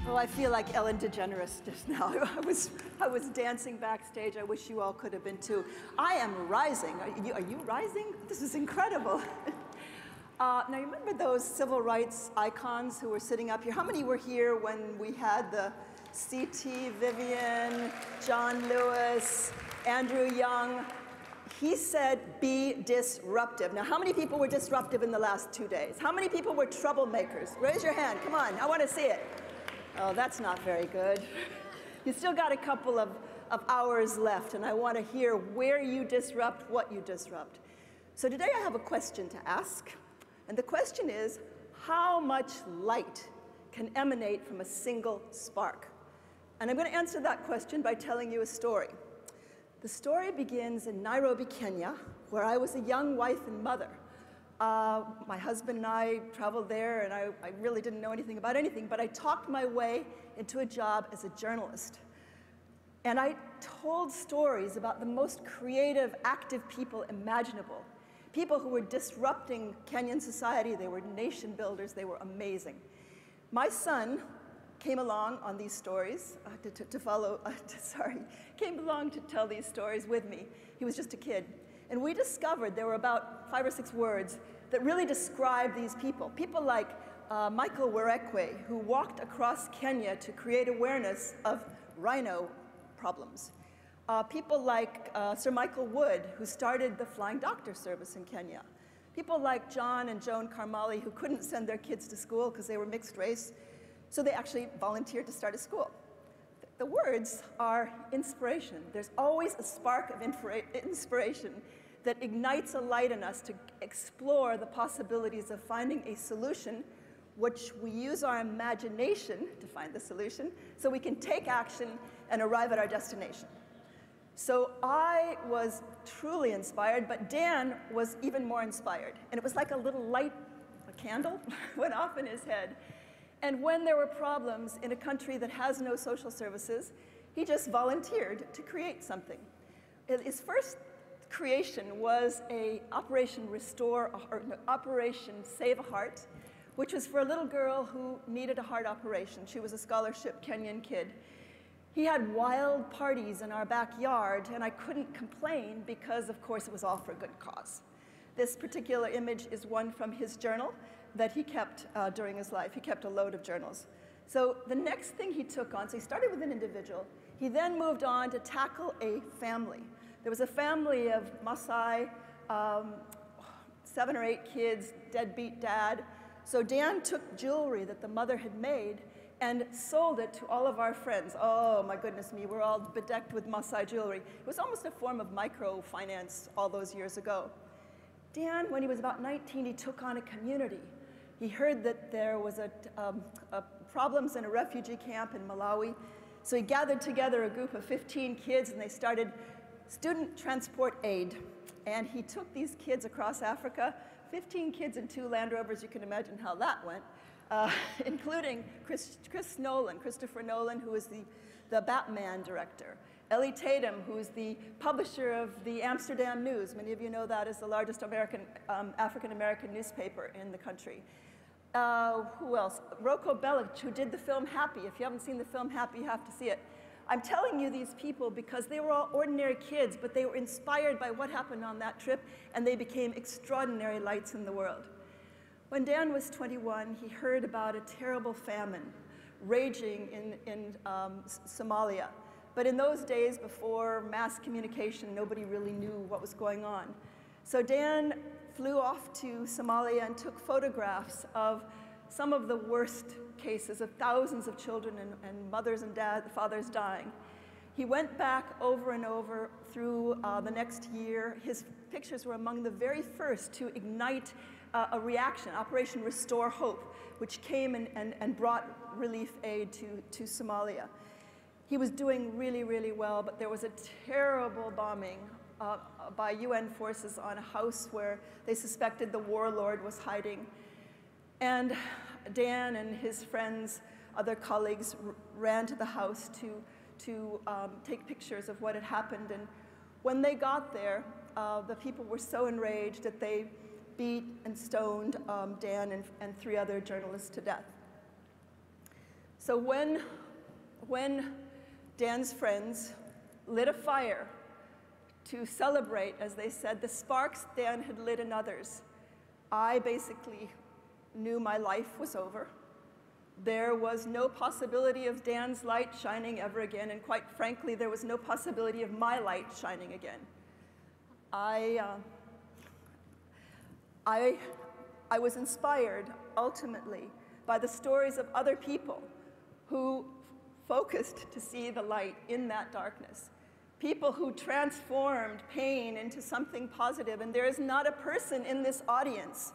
Oh, I feel like Ellen DeGeneres just now. I was dancing backstage. I wish you all could have been too. I am rising. Are you rising? This is incredible. Now, you remember those civil rights icons who were sitting up here? How many were here when we had the C.T. Vivian, John Lewis, Andrew Young? He said, be disruptive. Now, how many people were disruptive in the last 2 days? How many people were troublemakers? Raise your hand. Come on. I want to see it. Oh, that's not very good. You still got a couple of hours left, and I want to hear where you disrupt, what you disrupt. So today I have a question to ask, and the question is, how much light can emanate from a single spark? And I'm going to answer that question by telling you a story. The story begins in Nairobi, Kenya, where I was a young wife and mother. My husband and I traveled there, and I really didn't know anything about anything, but I talked my way into a job as a journalist. And I told stories about the most creative, active people imaginable. People who were disrupting Kenyan society. They were nation builders. They were amazing. My son came along on these stories came along to tell these stories with me. He was just a kid. And we discovered there were about 5 or 6 words that really describe these people. People like Michael Werekwe, who walked across Kenya to create awareness of rhino problems. People like Sir Michael Wood, who started the Flying Doctor service in Kenya. People like John and Joan Carmali, who couldn't send their kids to school because they were mixed race, so they actually volunteered to start a school. The words are inspiration. There's always a spark of inspiration that ignites a light in us to explore the possibilities of finding a solution, which we use our imagination to find the solution, so we can take action and arrive at our destination. So I was truly inspired, but Dan was even more inspired. And it was like a little light, a candle, went off in his head. And when there were problems in a country that has no social services, he just volunteered to create something. His first creation was a Operation Operation Save a Heart, which was for a little girl who needed a heart operation. She was a scholarship Kenyan kid. He had wild parties in our backyard, and I couldn't complain because, of course, it was all for a good cause. This particular image is one from his journal that he kept during his life. He kept a load of journals. So the next thing he took on, so he started with an individual. He then moved on to tackle a family. There was a family of Maasai, 7 or 8 kids, deadbeat dad. So Dan took jewelry that the mother had made and sold it to all of our friends. Oh, my goodness me, we're all bedecked with Maasai jewelry. It was almost a form of microfinance all those years ago. Dan, when he was about 19, he took on a community. He heard that there was problems in a refugee camp in Malawi. So he gathered together a group of 15 kids, and they started Student Transport Aid. And he took these kids across Africa, 15 kids in 2 Land Rovers. You can imagine how that went, including Christopher Nolan, who is the Batman director. Ellie Tatum, who's the publisher of the Amsterdam News. Many of you know that is the largest African-American newspaper in the country. Who else? Rocco Bellic, who did the film Happy. If you haven't seen the film Happy, you have to see it. I'm telling you these people because they were all ordinary kids, but they were inspired by what happened on that trip, and they became extraordinary lights in the world. When Dan was 21, he heard about a terrible famine raging in Somalia. But in those days, before mass communication, nobody really knew what was going on. So Dan flew off to Somalia and took photographs of some of the worst cases of thousands of children and mothers and fathers dying. He went back over and over through the next year. His pictures were among the very first to ignite a reaction, Operation Restore Hope, which came and brought relief aid to Somalia. He was doing really, really well, but there was a terrible bombing by UN forces on a house where they suspected the warlord was hiding. And Dan and his friends, other colleagues, ran to the house to take pictures of what had happened. And when they got there, the people were so enraged that they beat and stoned Dan and 3 other journalists to death. So when Dan's friends lit a fire to celebrate, as they said, the sparks Dan had lit in others, I basically knew my life was over. There was no possibility of Dan's light shining ever again, and quite frankly, there was no possibility of my light shining again. I was inspired, ultimately, by the stories of other people who focused to see the light in that darkness. People who transformed pain into something positive, and there is not a person in this audience,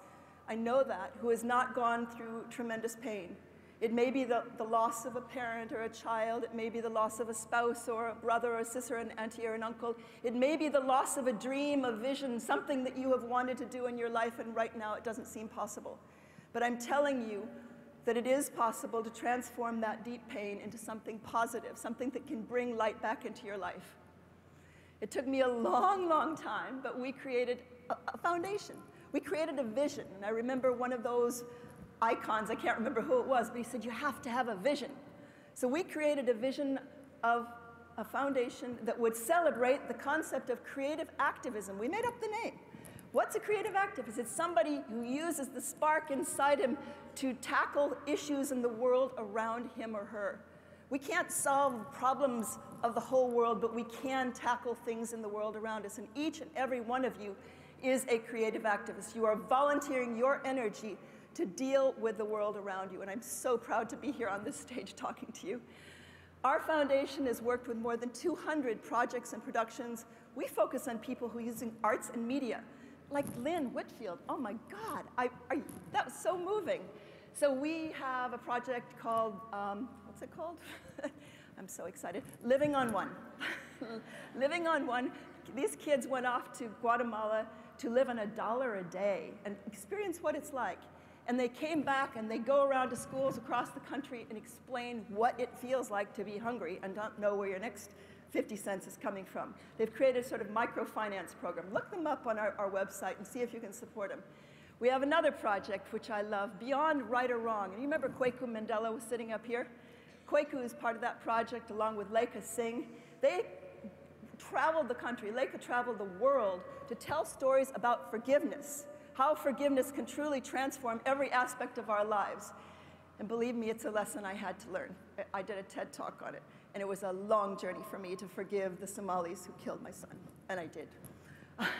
I know that, who has not gone through tremendous pain. It may be the loss of a parent or a child. It may be the loss of a spouse or a brother or a sister, an auntie or an uncle. It may be the loss of a dream, a vision, something that you have wanted to do in your life, and right now it doesn't seem possible. But I'm telling you that it is possible to transform that deep pain into something positive, something that can bring light back into your life. It took me a long, long time, but we created a foundation. We created a vision, and I remember one of those icons, I can't remember who it was, but he said, you have to have a vision. So we created a vision of a foundation that would celebrate the concept of creative activism. We made up the name. What's a creative activist? It's somebody who uses the spark inside him to tackle issues in the world around him or her. We can't solve problems of the whole world, but we can tackle things in the world around us, and each and every one of you is a creative activist. You are volunteering your energy to deal with the world around you, and I'm so proud to be here on this stage talking to you. Our foundation has worked with more than 200 projects and productions. We focus on people who are using arts and media, like Lynn Whitfield. Oh my God, that was so moving. So we have a project called, what's it called? I'm so excited. Living on One. Living on One. These kids went off to Guatemala to live on $1 a day and experience what it's like. And they came back and they go around to schools across the country and explain what it feels like to be hungry and not know where your next 50 cents is coming from. They've created a sort of microfinance program. Look them up on our website and see if you can support them. We have another project which I love, Beyond Right or Wrong. And you remember Kwaku Mandela was sitting up here? Kwaku is part of that project along with Lekha Singh. They traveled the country, Lekha traveled the world to tell stories about forgiveness, how forgiveness can truly transform every aspect of our lives. And believe me, it's a lesson I had to learn. I did a TED Talk on it, and it was a long journey for me to forgive the Somalis who killed my son, and I did.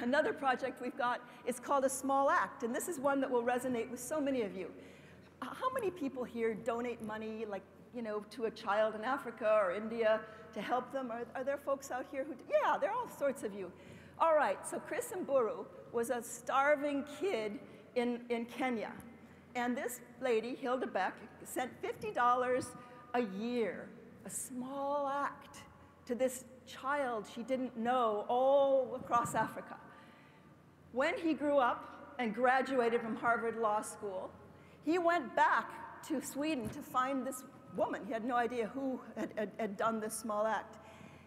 Another project we've got is called A Small Act, and this is one that will resonate with so many of you. How many people here donate money, like, you know, to a child in Africa or India to help them? Are there folks out here who do? Yeah, there are all sorts of you. All right, so Chris Mburu was a starving kid in Kenya. And this lady, Hilda Beck, sent $50 a year, a small act, to this child she didn't know all across Africa. When he grew up and graduated from Harvard Law School, he went back to Sweden to find this woman. He had no idea who had done this small act.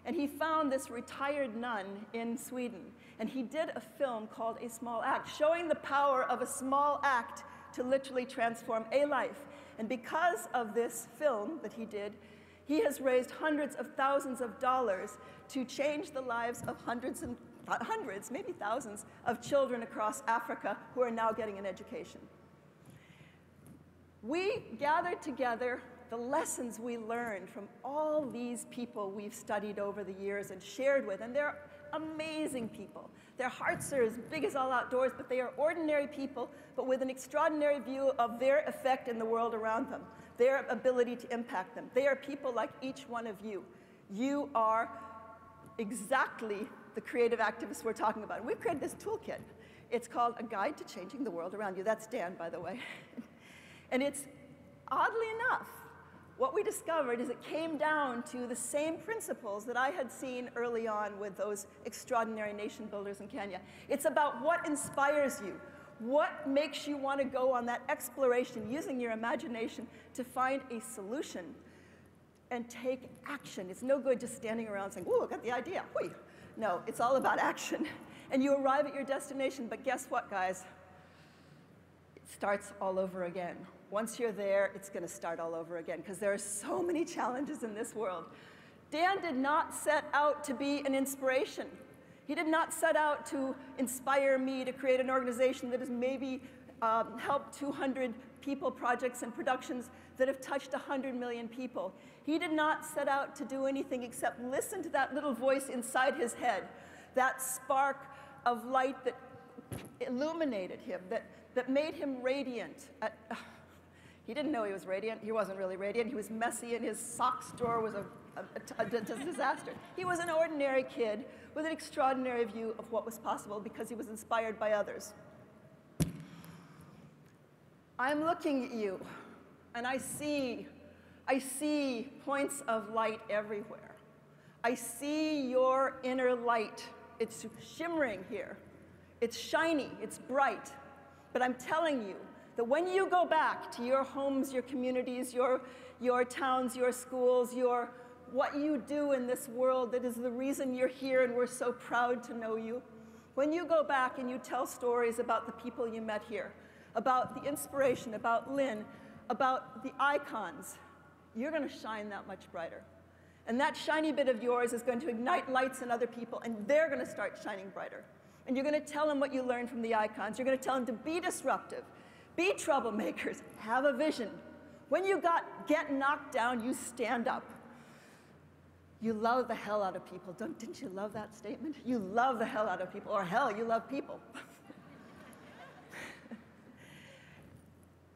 And he found this retired nun in Sweden. And he did a film called A Small Act, showing the power of a small act to literally transform a life. And because of this film that he did, he has raised hundreds of thousands of dollars to change the lives of hundreds, maybe thousands, of children across Africa who are now getting an education. We gathered together the lessons we learned from all these people we've studied over the years and shared with, and they're amazing people. Their hearts are as big as all outdoors, but they are ordinary people, but with an extraordinary view of their effect in the world around them, their ability to impact them. They are people like each one of you. You are exactly the creative activists we're talking about. And we've created this toolkit. It's called A Guide to Changing the World Around You. That's Dan, by the way. And it's, oddly enough, what we discovered is it came down to the same principles that I had seen early on with those extraordinary nation builders in Kenya. It's about what inspires you, what makes you want to go on that exploration using your imagination to find a solution and take action. It's no good just standing around saying, "Ooh, I got the idea." Whee. No, it's all about action. And you arrive at your destination, but guess what, guys? It starts all over again. Once you're there, it's going to start all over again, because there are so many challenges in this world. Dan did not set out to be an inspiration. He did not set out to inspire me to create an organization that has maybe helped 200 people, projects, and productions that have touched 100 million people. He did not set out to do anything except listen to that little voice inside his head, that spark of light that illuminated him, that made him radiant. He didn't know he was radiant. He wasn't really radiant. He was messy, and his socks drawer was a disaster. He was an ordinary kid with an extraordinary view of what was possible because he was inspired by others. I'm looking at you, and I see points of light everywhere. I see your inner light. It's shimmering here. It's shiny, it's bright. But I'm telling you that when you go back to your homes, your communities, your towns, your schools, what you do in this world that is the reason you're here and we're so proud to know you, when you go back and you tell stories about the people you met here, about the inspiration, about Lynn, about the icons, you're going to shine that much brighter. And that shiny bit of yours is going to ignite lights in other people, and they're going to start shining brighter. And you're going to tell them what you learned from the icons. You're going to tell them to be disruptive, be troublemakers, have a vision. When you get knocked down, you stand up. You love the hell out of people. Didn't you love that statement? You love the hell out of people, or hell, you love people.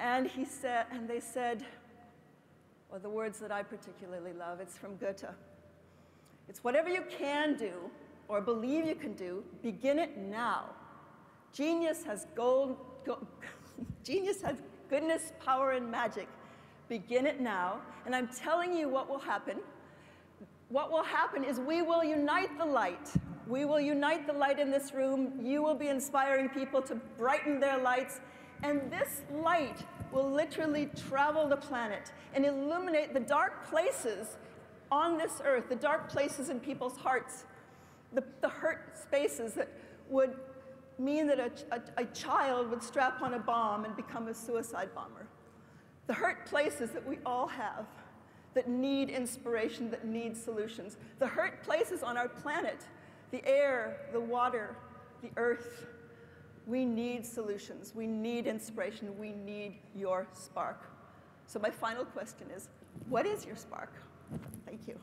And they said, well, the words that I particularly love, it's from Goethe. It's whatever you can do or believe you can do, begin it now. Genius has genius has goodness, power, and magic. Begin it now. And I'm telling you what will happen. What will happen is we will unite the light. We will unite the light in this room. You will be inspiring people to brighten their lights. And this light will literally travel the planet and illuminate the dark places on this earth, the dark places in people's hearts, the hurt spaces that would mean that a child would strap on a bomb and become a suicide bomber. The hurt places that we all have that need inspiration, that need solutions. The hurt places on our planet, the air, the water, the earth. We need solutions. We need inspiration. We need your spark. So my final question is, what is your spark? Thank you.